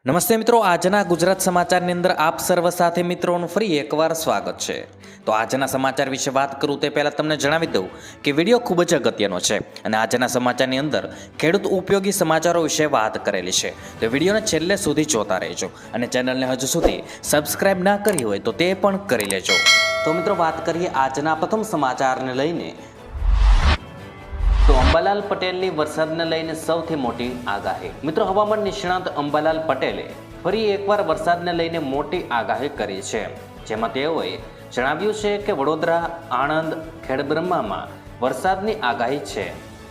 નમસ્તે મિત્રો, આજના ગુજરાત સમાચારની અંદર આપ સર્વ સાથે મિત્રોનું ફરી એકવાર સ્વાગત છે। તો આજના સમાચાર વિશે વાત કરું તે પહેલાં તમને જણાવી દઉં કે વિડીયો ખૂબ જ અગત્યનો છે અને આજના સમાચારની અંદર ખેડૂત ઉપયોગી સમાચારો વિશે વાત કરેલી છે। તો વિડીયોને છેલ્લે સુધી જોતા રહેજો અને ચેનલને હજુ સુધી સબસ્ક્રાઇબ ના કરી હોય તો તે પણ કરી લેજો। તો મિત્રો વાત કરીએ આજના પ્રથમ સમાચારને લઈને। તો અંબાલાલ પટેલની વરસાદને લઈને સૌથી મોટી આગાહી। મિત્રો, હવામાન નિષ્ણાત અંબાલાલ પટેલે ફરી એકવાર વરસાદને લઈને મોટી આગાહી કરી છે, જેમાં તેઓએ જણાવ્યું છે કે વડોદરા, આણંદ, ખેડબ્રહ્મામાં વરસાદની આગાહી છે।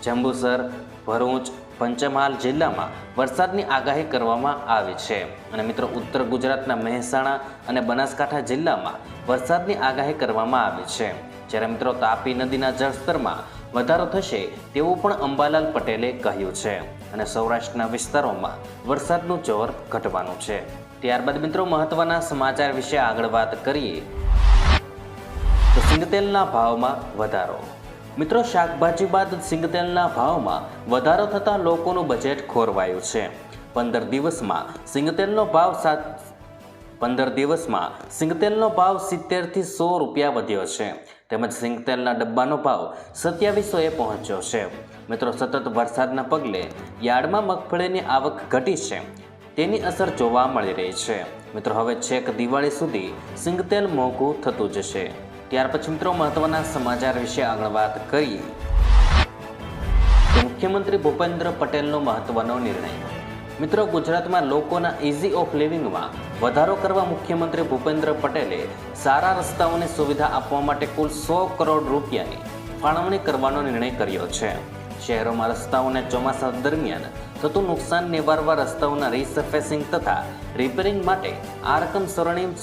જંબુસર, ભરૂચ, પંચમહાલ જિલ્લામાં વરસાદની આગાહી કરવામાં આવી છે અને મિત્રો ઉત્તર ગુજરાતના મહેસાણા અને બનાસકાંઠા જિલ્લામાં વરસાદની આગાહી કરવામાં આવી છે। જ્યારે મિત્રો તાપી નદીના જળસ્તરમાં વધારો થશે તેવું પણ અંબાલાલ પટેલે કહ્યું છે અને સૌરાષ્ટ્રના વિસ્તારોમાં વરસાદનું જોર ઘટવાનું છે। ત્યારબાદ મિત્રો મહત્વના સમાચાર વિશે આગળ વાત કરીએ તો સિંગતેલના ભાવમાં વધારો। મિત્રો, શાકભાજી બાદ સિંગતેલના ભાવમાં વધારો થતાં લોકોનું બજેટ ખોરવાયું છે। 15 દિવસમાં સિંગતેલનો ભાવ 70 થી 100 રૂપિયા વધ્યો છે તેમજ સિંગતેલના ડબ્બાનો ભાવ 2700 પહોંચ્યો છે। મિત્રો, સતત વરસાદના પગલે યાર્ડમાં મગફળીની આવક ઘટી છે, તેની અસર જોવા મળી રહી છે। મિત્રો, હવે છેક દિવાળી સુધી સિંગતેલ મોંઘું થતું જશે। ત્યાર પછી મિત્રો મહત્વના સમાચાર વિશે આગળ વાત કરીએ તો મુખ્યમંત્રી ભૂપેન્દ્ર પટેલનો મહત્વનો નિર્ણય। મિત્રો, ગુજરાતમાં લોકોના ઇઝી ઓફ લિવિંગમાં વધારો કરવા મુખ્યમંત્રી ભૂપેન્દ્ર પટેલે સારા રસ્તાઓની સુવિધા આપવા માટે કુલ 100 કરોડ રૂપિયાની ફાળવણી કરવાનો નિર્ણય કર્યો છે। શહેરોમાં રસ્તાઓને ચોમાસા દરમિયાન થતું નુકસાન નિવારવા રસ્તાઓના રીસર્ફેસિંગ તથા રિપેરિંગ માટે આ રકમ સ્વર્ણિમ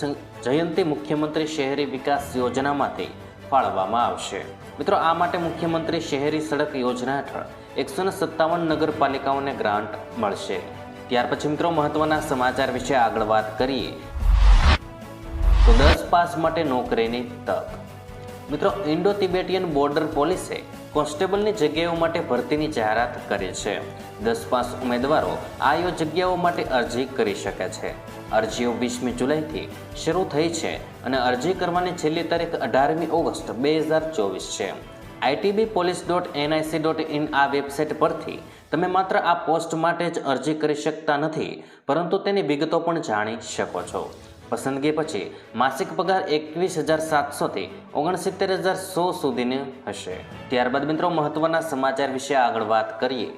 જયંતિ મુખ્યમંત્રી શહેરી વિકાસ યોજનામાંથી ફાળવવામાં આવશે। મિત્રો, આ માટે મુખ્યમંત્રી શહેરી સડક યોજના હેઠળ 157 નગરપાલિકાઓને ગ્રાન્ટ મળશે। ત્યાર પછી મિત્રો મહત્વના સમાચાર વિશે આગળ વાત કરીએ તો 10 પાસ માટે નોકરીની તક। મિત્રો, ઇન્ડો તિબેટિયન બોર્ડર પોલીસે કોન્સ્ટેબલની જગ્યાઓ માટે ભરતીની જાહેરાત કરી છે। 10 પાસ ઉમેદવારો આ જગ્યાઓ માટે અરજી કરી શકે છે। અરજીઓ 20મી જુલાઈથી શરૂ થઈ છે અને અરજી કરવાની છેલ્લી તારીખ 18મી ઓગસ્ટ 2024 છે। itbpolice.nic.in આ વેબસાઇટ પરથી તમે માત્ર આ પોસ્ટ માટે જ અરજી કરી શકતા નથી, પરંતુ તેની વિગતો પણ જાણી શકો છો। પસંદગી પછી માસિક પગાર 21,700 થી 69,100 સુધીની હશે। ત્યારબાદ મિત્રો મહત્વના સમાચાર વિશે આગળ વાત કરીએ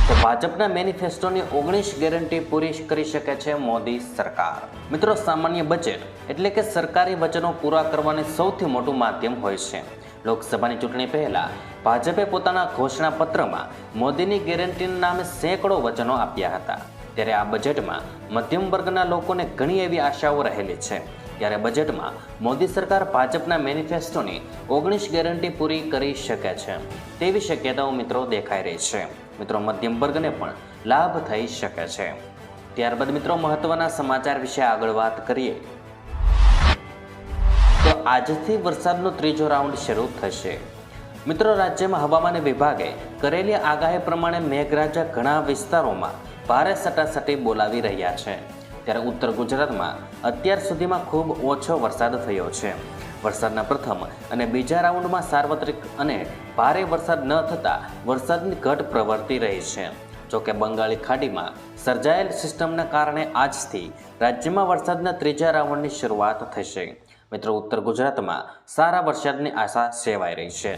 તો ભાજપના મેનિફેસ્ટોની 19 ગેરંટી પૂરી કરી શકે છે મોદી સરકાર। મિત્રો, સામાન્ય બજેટ એટલે કે સરકારી વચનો પૂરા કરવાની સૌથી મોટું માધ્યમ હોય છે। લોકસભાની ચૂંટણી પહેલા ભાજપે પોતાના ઘોષણાપત્રમાં મોદીની ગેરંટીના નામે સેંકડો વચનો આપ્યા હતા। ત્યારે આ બજેટમાં મધ્યમ વર્ગના લોકોને ઘણી એવી આશાઓ રહેલી છે। ત્યારે બજેટમાં મોદી સરકાર ભાજપના મેનિફેસ્ટોની 19 ગેરંટી પૂરી કરી શકે છે તેવી શક્યતાઓ મિત્રો દેખાઈ રહી છે। મિત્રો, મધ્યમ વર્ગને પણ લાભ થઈ શકે છે। ત્યારબાદ મિત્રો મહત્વના સમાચાર વિશે આગળ વાત કરીએ તો આજથી વરસાદનો ત્રીજો રાઉન્ડ શરૂ થશે। મિત્રો, રાજ્યમાં હવામાન વિભાગે કરેલી આગાહી પ્રમાણે મેઘરાજા ઘણા વિસ્તારોમાં ભારે સટાસટી બોલાવી રહ્યા છે। ત્યારે ઉત્તર ગુજરાતમાં અત્યાર સુધીમાં ખૂબ ઓછો વરસાદ થયો છે। વરસાદના પ્રથમ અને બીજા રાઉન્ડમાં સાર્વત્રિક અને ભારે વરસાદ ન થતાં વરસાદની ઘટ પ્રવર્તી રહી છે। જોકે બંગાળી ખાડીમાં સર્જાયેલ સિસ્ટમના કારણે આજથી રાજ્યમાં વરસાદના ત્રીજા રાઉન્ડની શરૂઆત થશે। મિત્રો, ઉત્તર ગુજરાતમાં સારા વરસાદની આશા સેવાઈ રહી છે।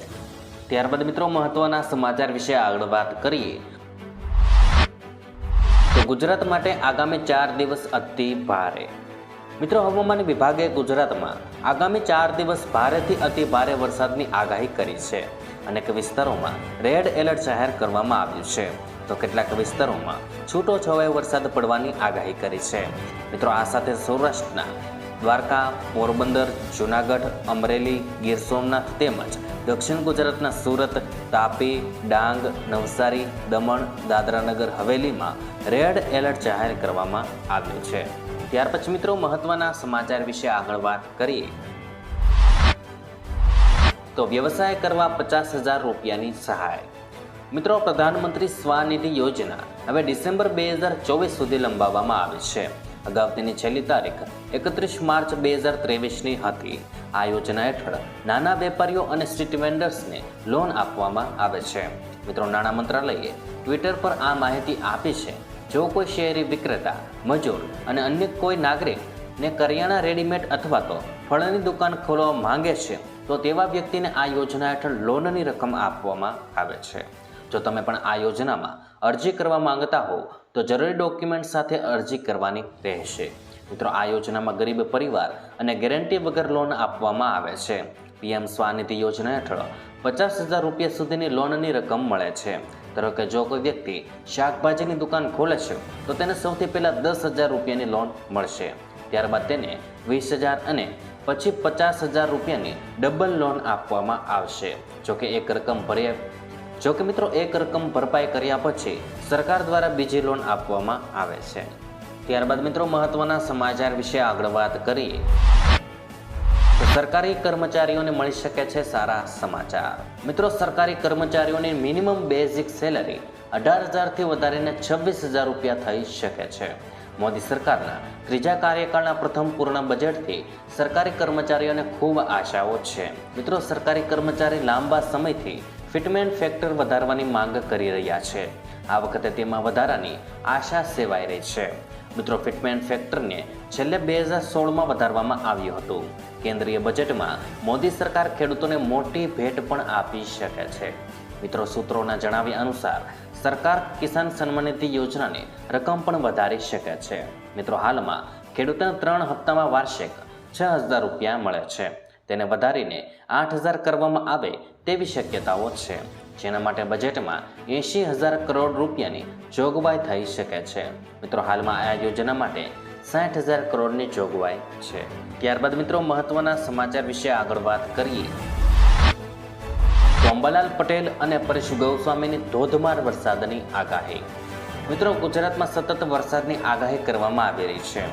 ત્યારબાદ મિત્રો મહત્વના સમાચાર વિશે આગળ વાત કરીએ તો ગુજરાત માટે આગામી 4 દિવસ અતિ ભારે। મિત્રો, હવામાન વિભાગે ગુજરાતમાં આગામી 4 દિવસ ભારેથી અતિ ભારે વરસાદની આગાહી કરી છે। અનેક વિસ્તારોમાં રેડ એલર્ટ જાહેર કરવામાં આવ્યું છે, તો કેટલાક વિસ્તારોમાં છૂટોછવાયો વરસાદ પડવાની આગાહી કરી છે। મિત્રો, આ સાથે સૌરાષ્ટ્રના દ્વારકા, પોરબંદર, જૂનાગઢ, અમરેલી, ગીર સોમનાથ તેમજ દક્ષિણ ગુજરાતના સુરત, તાપી, ડાંગ, નવસારી, દમણ, દાદરાનગર હવેલીમાં રેડ એલર્ટ જાહેર કરવામાં આવ્યું છે। ત્યાર પછી મિત્રો મહત્વના સમાચાર વિશે આગળ વાત કરીએ તો વ્યવસાય કરવા 50,000 રૂપિયાની સહાય। મિત્રો, પ્રધાનમંત્રી સ્વનિધિ યોજના હવે ડિસેમ્બર 2024 સુધી લંબાવવામાં આવી છે. અગાઉ તેની છેલ્લી તારીખ 31 માર્ચ 2023ની હતી. આ યોજના હેઠળ નાના વેપારીઓ અને સ્ટ્રીટ વેન્ડર્સને લોન આપવામાં આવે છે. મિત્રો, નાણાં મંત્રાલયે ટ્વિટર પર આ માહિતી આપી છે. જો કોઈ શહેરી વિક્રેતા, મજૂર અને અન્ય કોઈ નાગરિકને કરિયાણા, રેડીમેડ અથવા તો ફળની દુકાન ખોલવા માંગે છે તો તેવા વ્યક્તિને આ યોજના હેઠળ લોનની રકમ આપવામાં આવે છે. જો તમે પણ આ યોજનામાં અરજી કરવા માંગતા હો તો જરૂરી ડોક્યુમેન્ટ સાથે અરજી કરવાની રહેશે. મિત્રો, આ યોજનામાં ગરીબ પરિવાર અને ગેરંટી વગર લોન આપવામાં આવે છે. પીએમ સ્વનિધિ યોજના હેઠળ 50,000 રૂપિયા સુધીની લોનની રકમ મળે છે. ધારો કે જો કોઈ વ્યક્તિ શાકભાજીની દુકાન ખોલે છે તો તેને સૌથી પહેલાં 10,000 રૂપિયાની લોન મળશે. ત્યારબાદ તેને 20,000 અને પછી 50,000 રૂપિયાની ડબલ લોન આપવામાં આવશે. જોકે મિત્રો, એક રકમ ભરપાઈ કર્યા પછી સરકાર દ્વારા બીજી લોન આપવામાં આવે છે. ત્યારબાદ મિત્રો, મહત્વના સમાચાર વિશે આગળ વાત કરીએ તો સરકારી કર્મચારીઓને મળી શકે છે સારા સમાચાર. મિત્રો, સરકારી કર્મચારીઓની મિનિમમ બેઝિક સેલરી 18,000થી વધારીને 26,000 રૂપિયા થઈ શકે છે. મોદી સરકારના ત્રીજા કાર્યકાળના પ્રથમ પૂર્ણ બજેટથી સરકારી કર્મચારીઓને ખૂબ આશાઓ છે. મિત્રો, સરકારી કર્મચારી લાંબા સમયથી ફિટમેન્ટ ફેક્ટર વધારવાની માંગ કરી રહ્યા છે. આ વખતે તેમાં વધારાની આશા સેવાઈ રહી છે. મિત્રો, ફિટમેન્ટ ફેક્ટરને છેલ્લે 2016માં વધારવામાં આવ્યું હતું. કેન્દ્રીય બજેટમાં મોદી સરકાર ખેડૂતોને મોટી ભેટ પણ આપી શકે છે. મિત્રો, સૂત્રોના જણાવ્યા અનુસાર સરકાર કિસાન સન્માન નિધિ યોજનાની રકમ પણ વધારી શકે છે. મિત્રો, હાલમાં ખેડૂતોને 3 હપ્તામાં વાર્ષિક 6,000 રૂપિયા મળે છે. તેને વધારીને 8,000 કરવામાં આવે તેવી શક્યતાઓ છે, જેના માટે બજેટમાં 80,000 કરોડ રૂપિયાની જોગવાઈ થઈ શકે છે. મિત્રો, હાલમાં આ યોજના માટે 60,000 કરોડની જોગવાઈ છે. ત્યારબાદ મિત્રો, મહત્વના સમાચાર વિશે આગળ વાત કરીએ તો અંબાલાલ પટેલ અને પરેશ ગોસ્વામીની ધોધમાર વરસાદની આગાહી. મિત્રો, ગુજરાતમાં સતત વરસાદની આગાહી કરવામાં આવી રહી છે.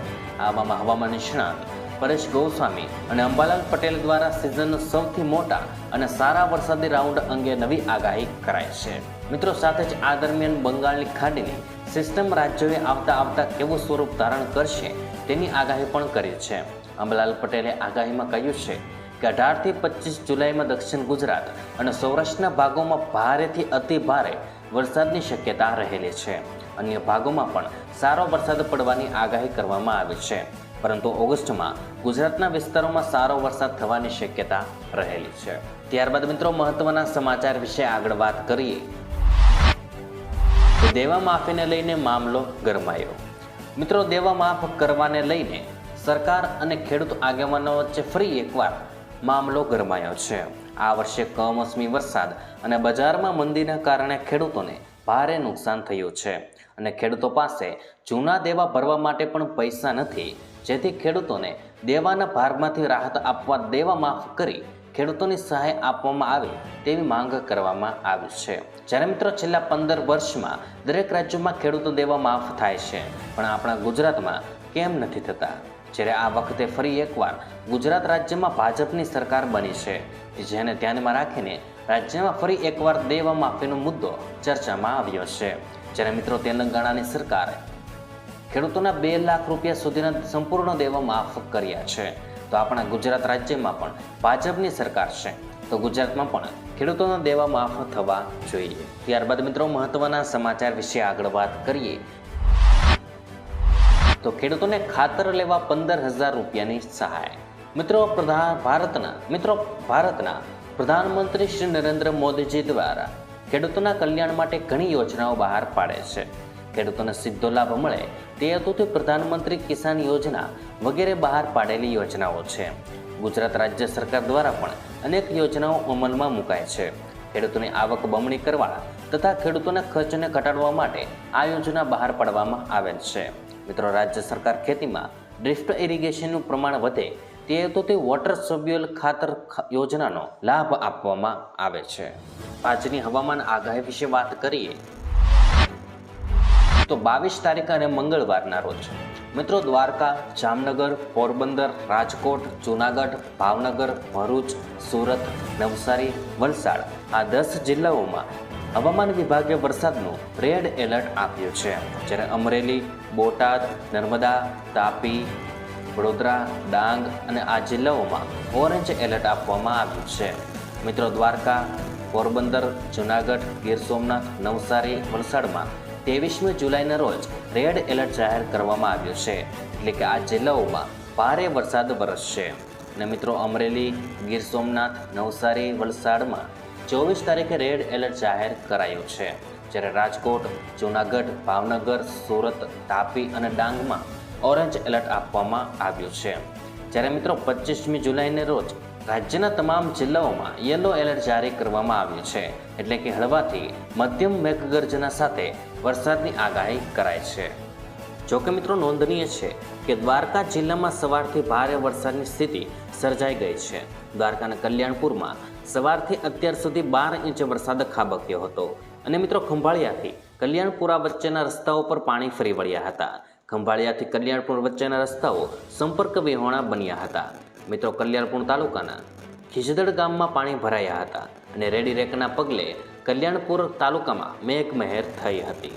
આવામાં હવામાન નિષ્ણાત પરેશ ગોસ્વામી અને અંબાલાલ પટેલ દ્વારા સિઝનનો સૌથી મોટા અને સારા વરસાદી રાઉન્ડ અંગે નવી આગાહી કરાઈ છે. મિત્રો, સાથે જ આ દરમિયાન બંગાળની ખાડીની સિસ્ટમ રાજ્યોએ આવતા કેવું સ્વરૂપ ધારણ કરશે તેની આગાહી પણ કરી છે. અંબાલાલ પટેલે આગાહીમાં કહ્યું છે કે 18થી 25 જુલાઈમાં દક્ષિણ ગુજરાત અને સૌરાષ્ટ્રના ભાગોમાં ભારેથી અતિ ભારે વરસાદની શક્યતા રહેલી છે. અન્ય ભાગોમાં પણ સારો વરસાદ પડવાની આગાહી કરવામાં આવી છે, પરંતુ ઓગસ્ટમાં ગુજરાતના વિસ્તારોમાં સારો વરસાદ થવાની શક્યતા રહેલી છે. ત્યારબાદ મિત્રો, મહત્વના સમાચાર વિશે આગળ વાત કરીએ તો દેવા માફીને લઈને મામલો ગરમાયો. મિત્રો, દેવા માફ કરવાને લઈને સરકાર અને ખેડૂત આગેવાનો વચ્ચે ફરી એકવાર મામલો ગરમાયો છે. આ વર્ષે કમોસમી વરસાદ અને બજારમાં મંદીના કારણે ખેડૂતોને ભારે નુકસાન થયું છે અને ખેડૂતો પાસે જૂના દેવા ભરવા માટે પણ પૈસા નથી, જેથી ખેડૂતોને દેવાના ભારમાંથી રાહત આપવા દેવા માફ કરી ખેડૂતોની સહાય આપવામાં આવે તેવી માંગ કરવામાં આવી છે. જ્યારે મિત્રો, છેલ્લા 15 વર્ષમાં દરેક રાજ્યોમાં ખેડૂતો દેવા માફ થાય છે, પણ આપણા ગુજરાતમાં કેમ નથી થતા? જ્યારે આ વખતે ફરી એકવાર ગુજરાત રાજ્યમાં ભાજપની સરકાર બની છે, જેને ધ્યાનમાં રાખીને રાજ્યમાં ફરી એકવાર દેવા માફીનો મુદ્દો ચર્ચામાં આવ્યો છે. જ્યારે મિત્રો, તેલંગાણાની સરકારે ખેડૂતોના 2 લાખ રૂપિયા સુધીના સંપૂર્ણ દેવા માફ કર્યા છે. તો આપણા ગુજરાત રાજ્યમાં પણ ભાજપની સરકાર છે, તો ગુજરાતમાં પણ ખેડૂતોના દેવા માફ થવા જોઈએ. ત્યારબાદ મિત્રો, મહત્વના સમાચાર વિશે આગળ વાત કરીએ તો ખેડૂતોને ખાતર લેવા 15,000 રૂપિયાની સહાય. મિત્રો, ભારતના પ્રધાનમંત્રી શ્રી નરેન્દ્ર મોદીજી દ્વારા ખેડૂતોના કલ્યાણ માટે ઘણી યોજનાઓ બહાર પાડે છે. ખેડૂતોને સીધો લાભ મળે તે હેતુથી પ્રધાનમંત્રી કિસાન યોજના વગેરે બહાર પાડેલી યોજનાઓ છે. ગુજરાત રાજ્ય સરકાર દ્વારા પણ અનેક યોજનાઓ અમલમાં મુકાય છે. ખેડૂતોની આવક બમણી કરવા તથા ખેડૂતોના ખર્ચને ઘટાડવા માટે આ યોજના બહાર પાડવામાં આવેલ છે. મિત્રો, રાજ્ય સરકાર ખેતીમાં ડ્રિફ્ટ ઇરિગેશનનું પ્રમાણ વધે તે હેતુથી વોટર સોલ્યુબલ ખાતર યોજનાનો લાભ આપવામાં આવે છે. આજની હવામાન આગાહી વિશે વાત કરીએ તો 22 તારીખ અને મંગળવારના રોજ મિત્રો, દ્વારકા, જામનગર, પોરબંદર, રાજકોટ, જૂનાગઢ, ભાવનગર, ભરૂચ, સુરત, નવસારી, વલસાડ આ 10 જિલ્લાઓમાં હવામાન વિભાગે વરસાદનું રેડ એલર્ટ આપ્યું છે. જ્યારે અમરેલી, બોટાદ, નર્મદા, તાપી, વડોદરા, ડાંગ અને આ જિલ્લાઓમાં ઓરેન્જ એલર્ટ આપવામાં આવ્યું છે. મિત્રો, દ્વારકા, પોરબંદર, જૂનાગઢ, ગીર સોમનાથ, નવસારી, વલસાડમાં 23મી જુલાઈના રોજ રેડ એલર્ટ જાહેર કરવામાં આવ્યું છે. એટલે કે આ જિલ્લાઓમાં ભારે વરસાદ વરસશે. અને મિત્રો, અમરેલી, ગીર સોમનાથ, નવસારી, વલસાડમાં 24 તારીખે રેડ એલર્ટ જાહેર કરાયું છે. જ્યારે રાજકોટ, જૂનાગઢ, ભાવનગર, સુરત, તાપી અને ડાંગમાં ઓરેન્જ એલર્ટ આપવામાં આવ્યું છે. જ્યારે મિત્રો 25મી જુલાઈને રોજ રાજ્યના તમામ જિલ્લાઓમાં યલો એલર્ટ જારી કરવામાં આવ્યું છે. એટલે કે હળવાથી મધ્યમ મેઘગર્જના સાથે વરસાદની આગાહી કરાઈ છે. જોકે મિત્રો, નોંધનીય છે કે દ્વારકા જિલ્લામાં સવારથી ભારે વરસાદની સ્થિતિ સર્જાઈ ગઈ છે. દ્વારકાના કલ્યાણપુરમાં સવારથી અત્યાર સુધી 12 ઇંચ વરસાદ ખાબક્યો હતો. અને મિત્રો, ખંભાળિયાથી કલ્યાણપુરા વચ્ચેના રસ્તાઓ પર પાણી ફરી વળ્યા હતા. ખંભાળિયાથી કલ્યાણપુર વચ્ચેના રસ્તાઓ સંપર્ક વિહોણા બન્યા હતા. મિત્રો, કલ્યાણપુર તાલુકાના ખીજદડ ગામમાં પાણી ભરાયા હતા અને રેડી રેકના પગલે કલ્યાણપુર તાલુકામાં મેઘમહેર થઈ હતી.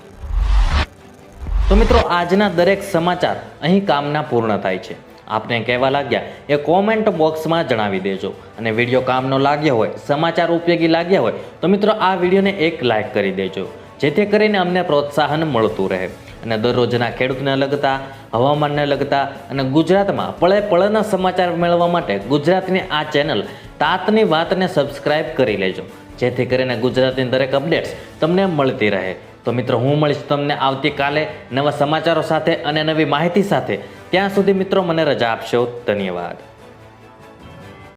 તો મિત્રો, આજના દરેક સમાચાર અહીં કામના પૂર્ણ થાય છે. આપને કહેવા લાગ્યા એ કોમેન્ટ બોક્સમાં જણાવી દેજો. અને વિડીયો કામનો લાગ્યો હોય, સમાચાર ઉપયોગી લાગ્યા હોય તો મિત્રો આ વિડીયોને એક લાઇક કરી દેજો, જેથી કરીને અમને પ્રોત્સાહન મળતું રહે. અને દરરોજના ખેડૂતને લગતા, હવામાનને લગતા અને ગુજરાતમાં પળે પળના સમાચાર મેળવવા માટે ગુજરાતની આ ચેનલ તાતની વાતને સબસ્ક્રાઇબ કરી લેજો, જેથી કરીને ગુજરાતની દરેક અપડેટ્સ તમને મળતી રહે. તો મિત્રો, હું મળીશ તમને આવતીકાલે નવા સમાચારો સાથે અને નવી માહિતી સાથે. ત્યાં સુધી મિત્રો મને રજા આપશો. ધન્યવાદ.